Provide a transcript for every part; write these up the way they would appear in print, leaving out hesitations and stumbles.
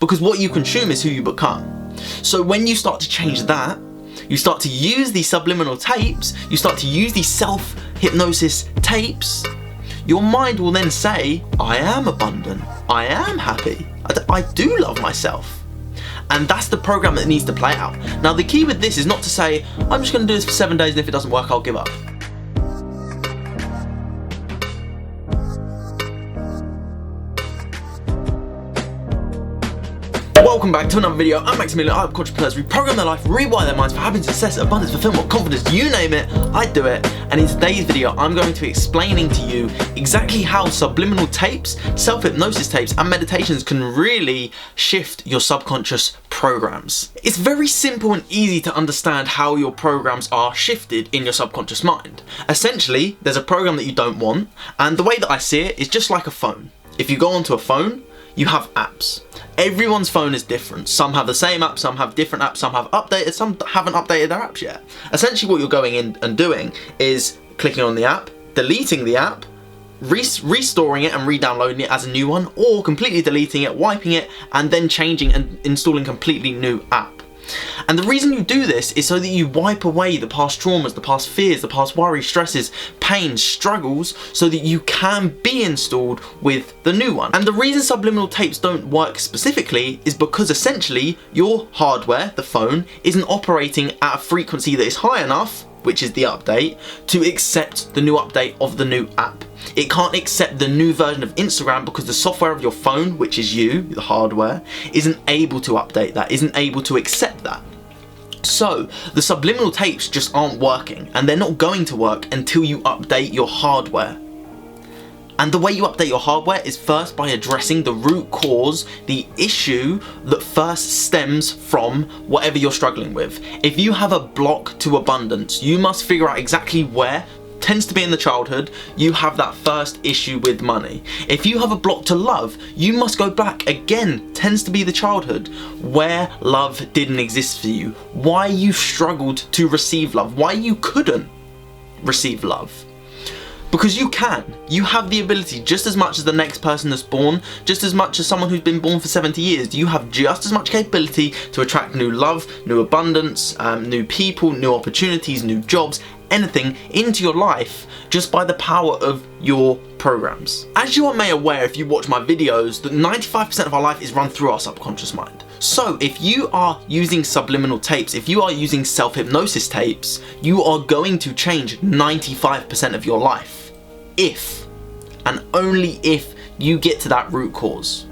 because what you consume is who you become. So when you start to change that, you start to use these subliminal tapes, you start to use these self-hypnosis tapes, your mind will then say, I am abundant, I am happy, I do love myself. And that's the program that needs to play out. Now the key with this is not to say, I'm just going to do this for 7 days and if it doesn't work, I'll give up. Welcome back to another video. I'm Max Hindle. I help entrepreneurs reprogram their life, rewire their minds for happiness, success, abundance, fulfillment, confidence, you name it, I do it. And in today's video, I'm going to be explaining to you exactly how subliminal tapes, self-hypnosis tapes, and meditations can really shift your subconscious programs. It's very simple and easy to understand how your programs are shifted in your subconscious mind. Essentially, there's a program that you don't want, and the way that I see it is just like a phone. If you go onto a phone, you have apps. Everyone's phone is different. Some have the same app, some have different apps, some have updated, some haven't updated their apps yet. Essentially what you're going in and doing is clicking on the app, deleting the app, restoring it and re-downloading it as a new one, or completely deleting it, wiping it, and then changing and installing a completely new app. And the reason you do this is so that you wipe away the past traumas, the past fears, the past worries, stresses, pains, struggles, so that you can be installed with the new one. And the reason subliminal tapes don't work specifically is because essentially your hardware, the phone, isn't operating at a frequency that is high enough, which is the update, to accept the new update of the new app. It can't accept the new version of Instagram because the software of your phone, which is you, the hardware, isn't able to update that, isn't able to accept that. So the subliminal tapes just aren't working, and they're not going to work until you update your hardware. And the way you update your hardware is first by addressing the root cause, the issue that first stems from whatever you're struggling with. If you have a block to abundance, you must figure out exactly where. Tends to be in the childhood, you have that first issue with money. If you have a block to love, you must go back, again, tends to be the childhood, where love didn't exist for you, why you struggled to receive love, why you couldn't receive love. Because you can. You have the ability, just as much as the next person that's born, just as much as someone who's been born for 70 years, you have just as much capability to attract new love, new abundance, new people, new opportunities, new jobs, anything into your life just by the power of your programs. As you are may aware if you watch my videos, that 95% of our life is run through our subconscious mind. So if you are using subliminal tapes, if you are using self-hypnosis tapes, you are going to change 95% of your life. If, and only if, you get to that root cause.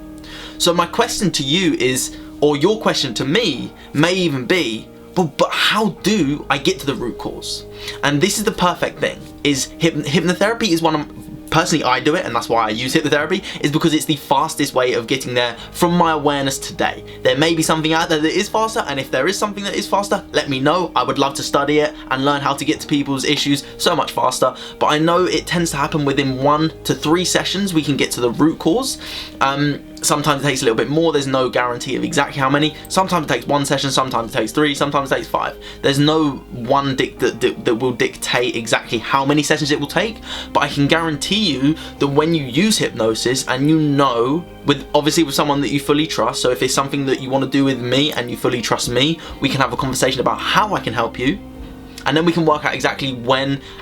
So my question to you is, or your question to me may even be, but how do I get to the root cause? And this is the perfect thing, is hypnotherapy is one of, personally I do it, and that's why I use hypnotherapy, is because it's the fastest way of getting there from my awareness today. There may be something out there that is faster, and if there is something that is faster, let me know. I would love to study it and learn how to get to people's issues so much faster, but I know it tends to happen within 1 to 3 sessions we can get to the root cause. Sometimes it takes a little bit more, there's no guarantee of exactly how many. Sometimes it takes 1 session, sometimes it takes 3, sometimes it takes 5. There's no one that will dictate exactly how many sessions it will take, but I can guarantee you that when you use hypnosis and you know, obviously with someone that you fully trust, so if it's something that you want to do with me and you fully trust me, we can have a conversation about how I can help you. And then we can work out exactly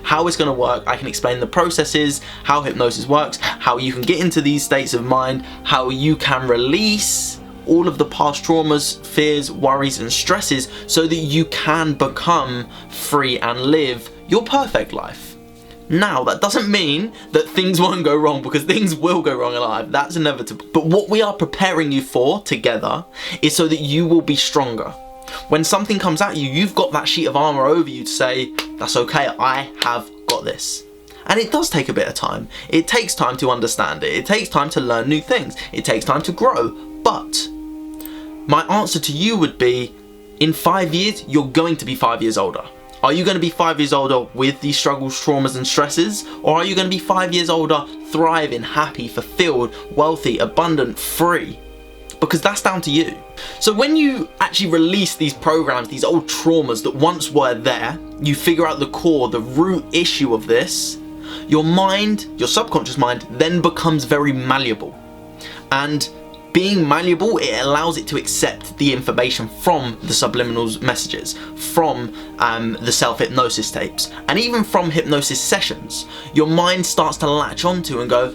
how it's going to work. I can explain the processes, how hypnosis works, how you can get into these states of mind, how you can release all of the past traumas, fears, worries, and stresses so that you can become free and live your perfect life. Now, that doesn't mean that things won't go wrong, because things will go wrong in life. That's inevitable. But what we are preparing you for together is so that you will be stronger. When something comes at you, you've got that sheet of armor over you to say, that's okay, I have got this. And it does take a bit of time. It takes time to understand it. It takes time to learn new things. It takes time to grow. But my answer to you would be, in 5 years, you're going to be 5 years older. Are you going to be 5 years older with these struggles, traumas, and stresses? Or are you going to be 5 years older, thriving, happy, fulfilled, wealthy, abundant, free? Because that's down to you. So when you actually release these programs, these old traumas that once were there, you figure out the core, the root issue of this, your mind, your subconscious mind, then becomes very malleable. And Being malleable, it allows it to accept the information from the subliminals messages, from the self-hypnosis tapes, and even from hypnosis sessions. Your mind starts to latch onto and go,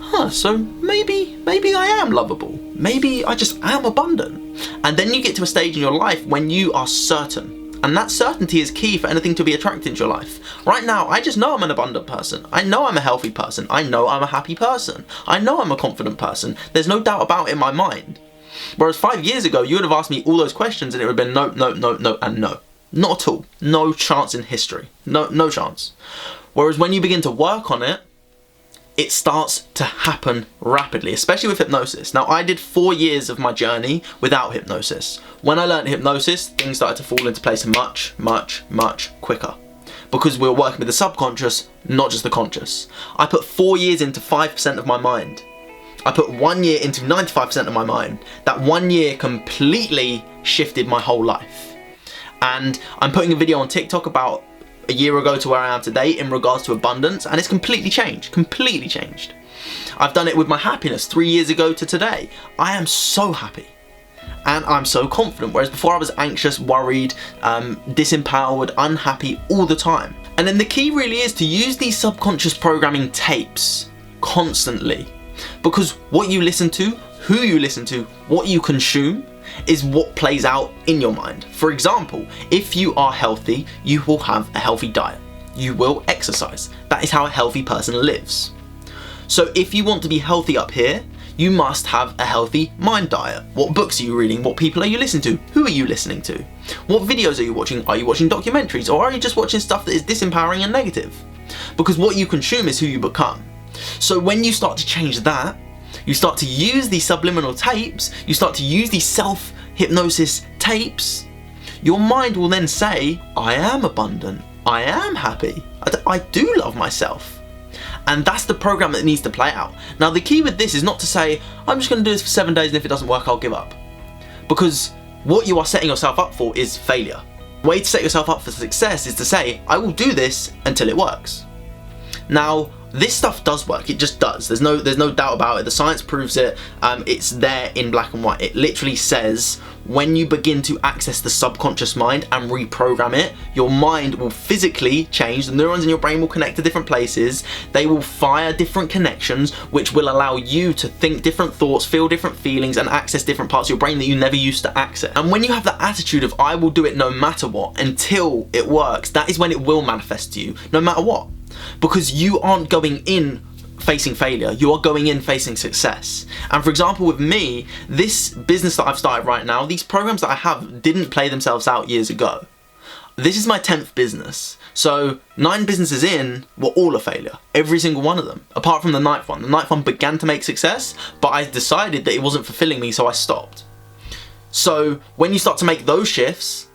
huh, so maybe I am lovable. Maybe I just am abundant. And then you get to a stage in your life when you are certain. And that certainty is key for anything to be attracted into your life. Right now, I just know I'm an abundant person. I know I'm a healthy person. I know I'm a happy person. I know I'm a confident person. There's no doubt about it in my mind. Whereas 5 years ago, you would have asked me all those questions and it would have been no, no, no, no, and no. Not at all. No chance in history. No chance. Whereas when you begin to work on it, it starts to happen rapidly, especially with hypnosis. Now, I did 4 years of my journey without hypnosis. When I learned hypnosis, things started to fall into place much, much, much quicker. Because we were working with the subconscious, not just the conscious. I put 4 years into 5% of my mind. I put 1 year into 95% of my mind. That 1 year completely shifted my whole life. And I'm putting a video on TikTok about a year ago to where I am today in regards to abundance, and it's completely changed. I've done it with my happiness 3 years ago to today. I am so happy and I'm so confident, whereas before I was anxious, worried, disempowered, unhappy all the time. And then the key really is to use these subconscious programming tapes constantly, because what you listen to, who you listen to, what you consume is what plays out in your mind. For example, if you are healthy, you will have a healthy diet. You will exercise. That is how a healthy person lives. So if you want to be healthy up here, you must have a healthy mind diet. What books are you reading? What people are you listening to? Who are you listening to? What videos are you watching? Are you watching documentaries, or are you just watching stuff that is disempowering and negative? Because what you consume is who you become. So when you start to change that, you start to use these subliminal tapes, you start to use these self-hypnosis tapes, your mind will then say, I am abundant, I am happy, I do love myself. And that's the program that needs to play out. Now the key with this is not to say, I'm just going to do this for 7 days and if it doesn't work, I'll give up. Because what you are setting yourself up for is failure. The way to set yourself up for success is to say, I will do this until it works. Now, this stuff does work, it just does. There's no doubt about it. The science proves it. It's there in black and white. It literally says when you begin to access the subconscious mind and reprogram it, your mind will physically change. The neurons in your brain will connect to different places. They will fire different connections, which will allow you to think different thoughts, feel different feelings, and access different parts of your brain that you never used to access. And when you have that attitude of I will do it no matter what until it works, that is when it will manifest to you, no matter what. Because you aren't going in facing failure, you are going in facing success. And for example, with me, this business that I've started right now, these programs that I have didn't play themselves out years ago. This is my 10th business. So 9 businesses in were all a failure, every single one of them, apart from the 9th one. The 9th one began to make success, but I decided that it wasn't fulfilling me, so I stopped. So when you start to make those shifts,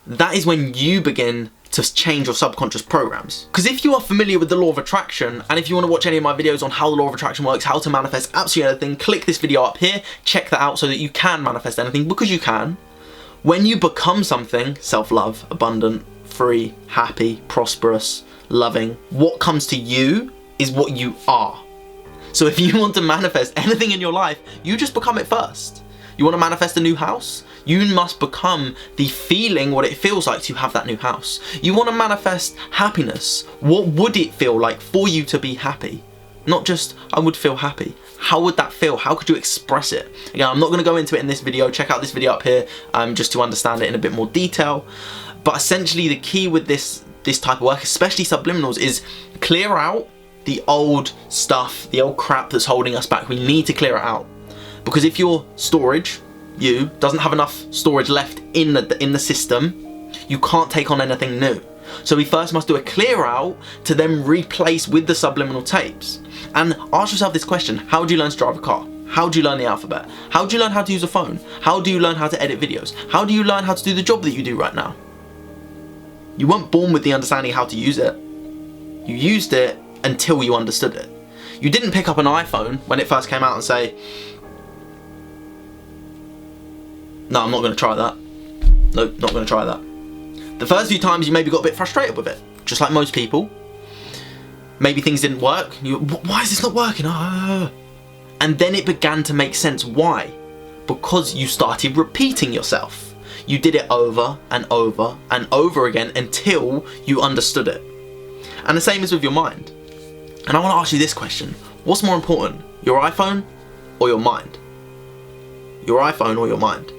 that is when you begin to change your subconscious programs. Because if you are familiar with the law of attraction, and if you want to watch any of my videos on how the law of attraction works, how to manifest absolutely anything, click this video up here, check that out so that you can manifest anything, because you can. When you become something, self-love, abundant, free, happy, prosperous, loving, what comes to you is what you are. So if you want to manifest anything in your life, you just become it first. You want to manifest a new house? You must become the feeling, what it feels like to have that new house. You want to manifest happiness. What would it feel like for you to be happy? Not just, I would feel happy. How would that feel? How could you express it? Again, I'm not going to go into it in this video. Check out this video up here just to understand it in a bit more detail. But essentially the key with this type of work, especially subliminals, is clear out the old stuff, the old crap that's holding us back. We need to clear it out. Because if your storage, doesn't have enough storage left in the system, you can't take on anything new. So we first must do a clear out to then replace with the subliminal tapes. And ask yourself this question: how do you learn to drive a car? How do you learn the alphabet? How do you learn how to use a phone? How do you learn how to edit videos? How do you learn how to do the job that you do right now? You weren't born with the understanding how to use it. You used it until you understood it. You didn't pick up an iPhone when it first came out and say, no, I'm not going to try that. No, not going to try that. The first few times you maybe got a bit frustrated with it, just like most people. Maybe things didn't work. Why is this not working? And And then it began to make sense. Why? Because you started repeating yourself. You did it over and over and over again until you understood it. And the same is with your mind. And I want to ask you this question. What's more important, your iPhone or your mind? Your iPhone or your mind?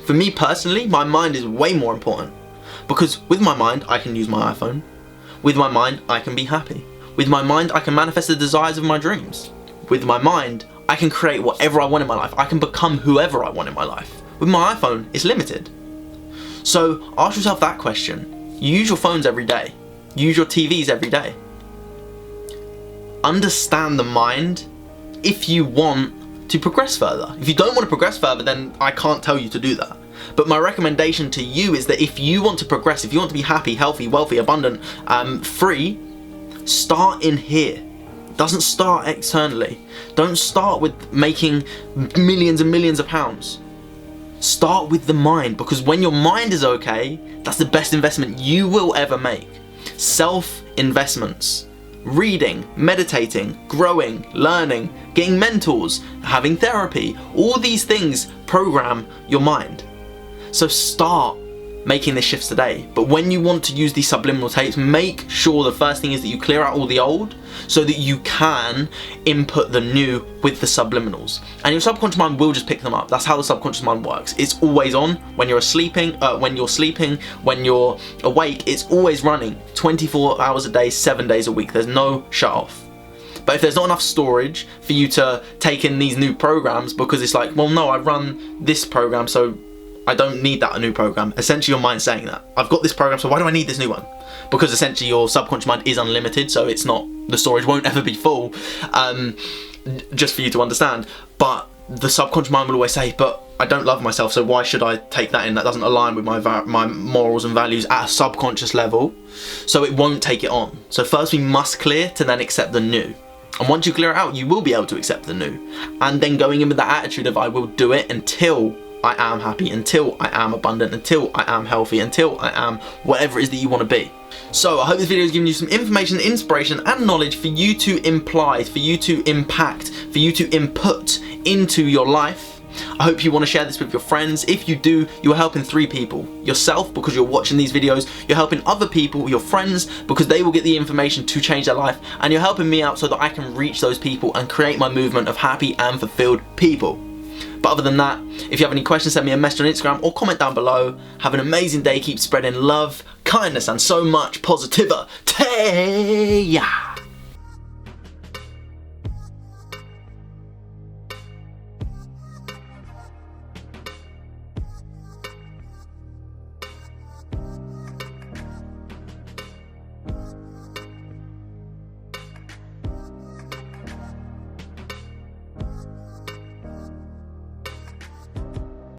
For me personally, my mind is way more important, because with my mind, I can use my iPhone. With my mind, I can be happy. With my mind, I can manifest the desires of my dreams. With my mind, I can create whatever I want in my life. I can become whoever I want in my life. With my iPhone, it's limited. So ask yourself that question. You use your phones every day. You use your TVs every day. Understand the mind if you want to progress further. If you don't want to progress further, then I can't tell you to do that. But my recommendation to you is that if you want to progress, if you want to be happy, healthy, wealthy, abundant, free, start in here. Doesn't start externally. Don't start with making millions and millions of pounds. Start with the mind, because when your mind is okay, that's the best investment you will ever make. Self-investments. Reading, meditating, growing, learning, getting mentors, having therapy, all these things program your mind. So start making the shifts today. But when you want to use these subliminal tapes, make sure the first thing is that you clear out all the old so that you can input the new with the subliminals. And your subconscious mind will just pick them up. That's how the subconscious mind works. It's always on when you're sleeping, when you're awake, it's always running 24 hours a day, 7 days a week. There's no shut off. But if there's not enough storage for you to take in these new programs, because it's like, well, no, I run this program, so I don't need that new program. Essentially, your mind's saying that. I've got this program, so why do I need this new one? Because essentially your subconscious mind is unlimited, so it's not, the storage won't ever be full, just for you to understand. But the subconscious mind will always say, but I don't love myself, so why should I take that in? That doesn't align with my morals and values at a subconscious level, so it won't take it on. So first we must clear to then accept the new. And once you clear it out, you will be able to accept the new. And then going in with that attitude of I will do it until I am happy, until I am abundant, until I am healthy, until I am whatever it is that you want to be. So I hope this video has given you some information, inspiration and knowledge for you to imply, for you to impact, for you to input into your life. I hope you want to share this with your friends. If you do, you're helping 3 people. Yourself, because you're watching these videos. You're helping other people, your friends, because they will get the information to change their life. And you're helping me out so that I can reach those people and create my movement of happy and fulfilled people. But other than that, if you have any questions, send me a message on Instagram or comment down below. Have an amazing day. Keep spreading love, kindness, and so much positivity.